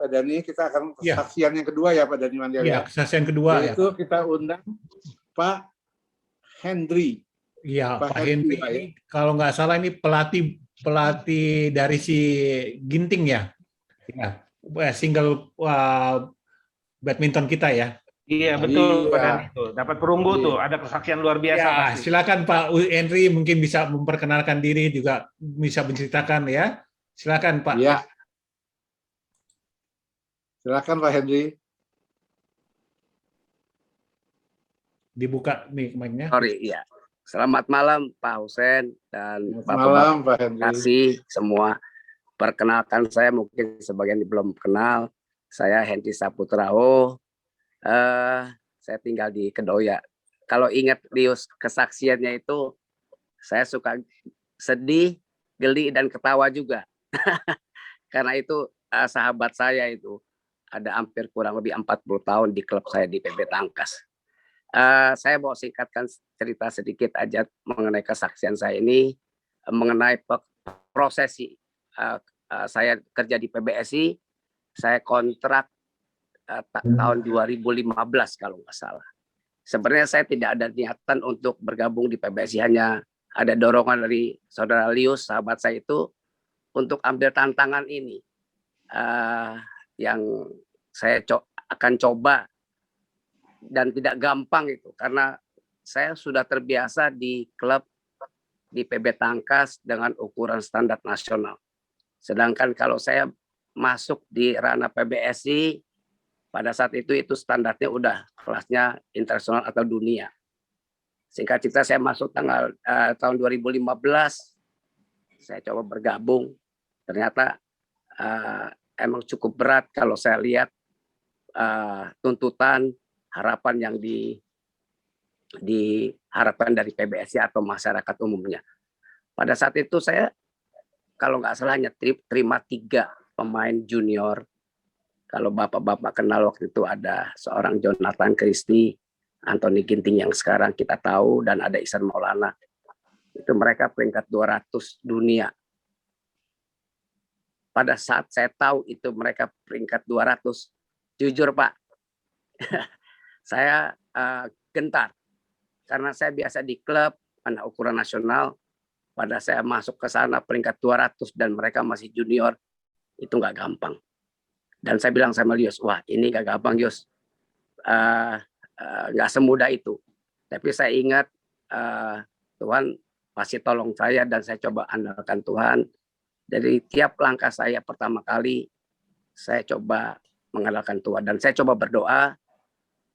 Pak Dhani, kita akan Ya. kesaksian yang kedua ya Pak Dhani Mandial Ya, kesaksian kedua yaitu ya. kita undang Pak Hendry. Iya, Pak Pak Henry Pak, ini kalau nggak salah ini pelatih dari si Ginting ya. Ya, single badminton kita ya. Iya betul, Pak Iya. Dhani itu dapat perunggu Iya. tuh, ada kesaksian luar biasa Ya, pasti. silakan Pak Henry mungkin bisa memperkenalkan diri juga bisa menceritakan ya. Silakan Pak. Iya. Silakan Pak Henry. Dibuka nih mic-nya. Sorry, ya. Selamat malam Pak Husen dan Malam Pak Bapak-bapak Henry. kasih semua. Perkenalkan saya mungkin sebagian belum kenal. Saya Henry Saputrao. Saya tinggal di Kedoya. Kalau ingat Lius kesaksiannya itu, saya suka sedih, geli dan ketawa juga. Karena itu sahabat saya itu ada hampir kurang lebih 40 tahun di klub saya di PB Tangkas. Saya mau singkatkan cerita sedikit aja mengenai kesaksian saya ini, mengenai prosesi saya kerja di PBSI, saya kontrak tahun 2015 kalau nggak salah. Sebenarnya saya tidak ada niatan untuk bergabung di PBSI, hanya ada dorongan dari saudara Lius, sahabat saya itu, untuk ambil tantangan ini yang saya akan coba dan tidak gampang itu karena saya sudah terbiasa di klub di PB Tangkas dengan ukuran standar nasional. Sedangkan kalau saya masuk di ranah PBSI pada saat itu standarnya udah kelasnya internasional atau dunia. Singkat cerita saya masuk tahun 2015, saya coba bergabung. Ternyata emang cukup berat kalau saya lihat tuntutan harapan yang diharapkan dari PBSI atau masyarakat umumnya. Pada saat itu saya kalau nggak salah hanya terima 3 pemain junior. Kalau bapak-bapak kenal waktu itu ada seorang Jonathan Christie, Anthony Ginting yang sekarang kita tahu, dan ada Ihsan Maulana. Itu mereka peringkat 200 dunia. Pada saat saya tahu itu mereka peringkat 200, jujur Pak, saya gentar. Karena saya biasa di klub, anak ukuran nasional, pada saya masuk ke sana peringkat 200 dan mereka masih junior, itu nggak gampang. Dan saya bilang sama Lius, wah ini nggak gampang Yus, nggak semudah itu. Tapi saya ingat Tuhan pasti tolong saya dan saya coba andalkan Tuhan. Dari tiap langkah saya pertama kali, saya coba mengandalkan Tuhan. Dan saya coba berdoa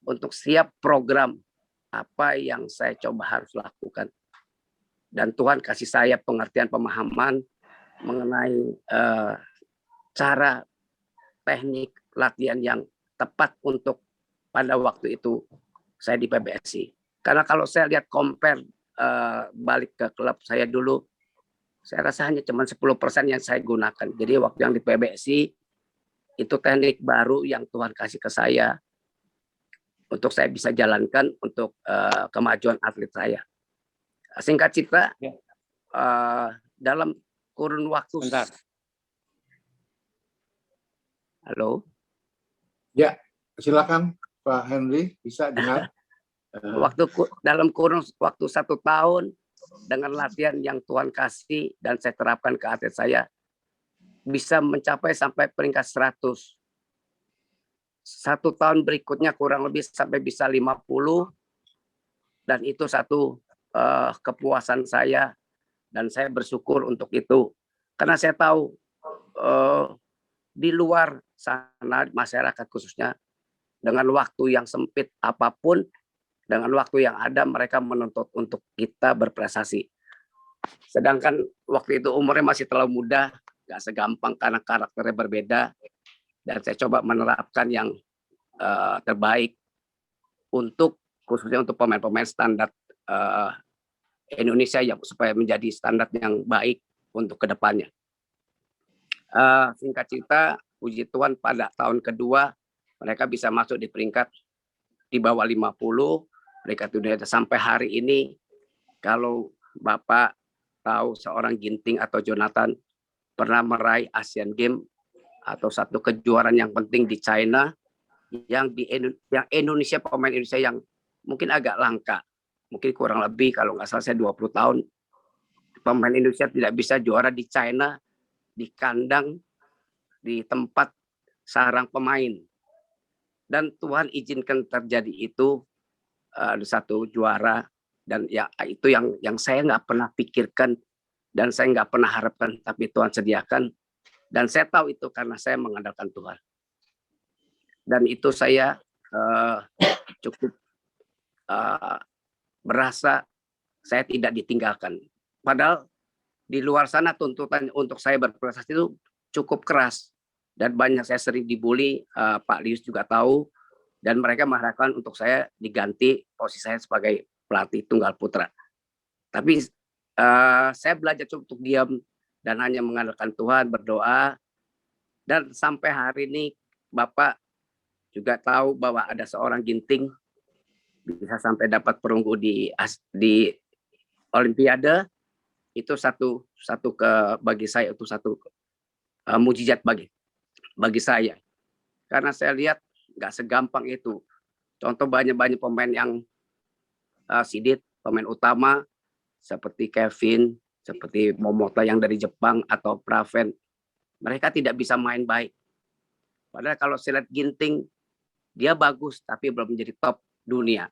untuk setiap program apa yang saya coba harus lakukan. Dan Tuhan kasih saya pengertian, pemahaman mengenai cara teknik latihan yang tepat untuk pada waktu itu saya di PBSI. Karena kalau saya lihat compare balik ke klub saya dulu, saya rasa hanya cuma 10% yang saya gunakan. Jadi waktu yang di PBSI itu teknik baru yang Tuhan kasih ke saya untuk saya bisa jalankan untuk kemajuan atlet saya. Singkat cerita, dalam kurun waktu. Bentar. Halo. Ya, silakan Pak Henry, bisa dengar. Dalam kurun waktu 1 tahun dengan latihan yang Tuhan kasih dan saya terapkan ke atlet saya, bisa mencapai sampai peringkat 100. 1 tahun berikutnya kurang lebih sampai bisa 50, dan itu satu kepuasan saya dan saya bersyukur untuk itu. Karena saya tahu di luar sana masyarakat khususnya dengan waktu yang sempit apapun, dengan waktu yang ada mereka menuntut untuk kita berprestasi. Sedangkan waktu itu umurnya masih terlalu muda, nggak segampang karena karakternya berbeda. Dan saya coba menerapkan yang terbaik untuk khususnya untuk pemain-pemain standar Indonesia yang supaya menjadi standar yang baik untuk kedepannya. Singkat cerita, puji Tuhan pada tahun kedua mereka bisa masuk di peringkat di bawah 50 peringkat dunia sampai hari ini. Kalau Bapak tahu seorang Ginting atau Jonathan pernah meraih Asian Games atau satu kejuaraan yang penting di China yang yang Indonesia, pemain Indonesia yang mungkin agak langka, mungkin kurang lebih kalau nggak salah saya 20 tahun pemain Indonesia tidak bisa juara di China di kandang di tempat sarang pemain, dan Tuhan izinkan terjadi itu satu juara, dan ya itu yang saya nggak pernah pikirkan dan saya nggak pernah harapkan, tapi Tuhan sediakan, dan saya tahu itu karena saya mengandalkan Tuhan. Dan itu saya cukup berasa saya tidak ditinggalkan. Padahal di luar sana tuntutan untuk saya berprestasi itu cukup keras. Dan banyak saya sering dibully, Pak Lius juga tahu. Dan mereka mengharapkan untuk saya diganti posisi saya sebagai pelatih tunggal putra. Tapi saya belajar untuk diam dan hanya mengandalkan Tuhan, berdoa. Dan sampai hari ini Bapak juga tahu bahwa ada seorang Ginting bisa sampai dapat perunggu di Olimpiade, itu satu bagi saya itu satu mujizat bagi saya, karena saya lihat nggak segampang itu. Contoh banyak pemain yang Sidit, pemain utama seperti Kevin, seperti Momota yang dari Jepang atau Praven, mereka tidak bisa main baik. Padahal kalau saya lihat Ginting, dia bagus tapi belum menjadi top dunia.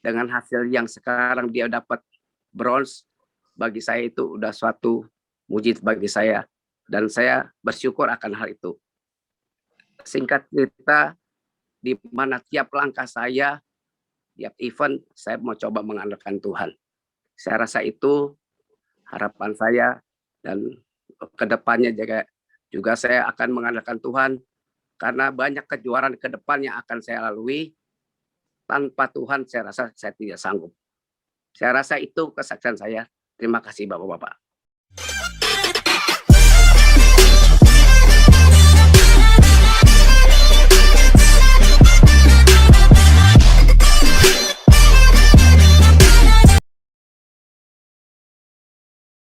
Dengan hasil yang sekarang dia dapat bronze, bagi saya itu udah suatu mujizat bagi saya, dan saya bersyukur akan hal itu. Singkat cerita, di mana tiap langkah saya, tiap event saya mau coba mengandalkan Tuhan. Saya rasa itu harapan saya, dan kedepannya juga saya akan mengandalkan Tuhan, karena banyak kejuaraan ke depan yang akan saya lalui. Tanpa Tuhan saya rasa saya tidak sanggup. Saya rasa itu kesaksian saya. Terima kasih Bapak-Bapak.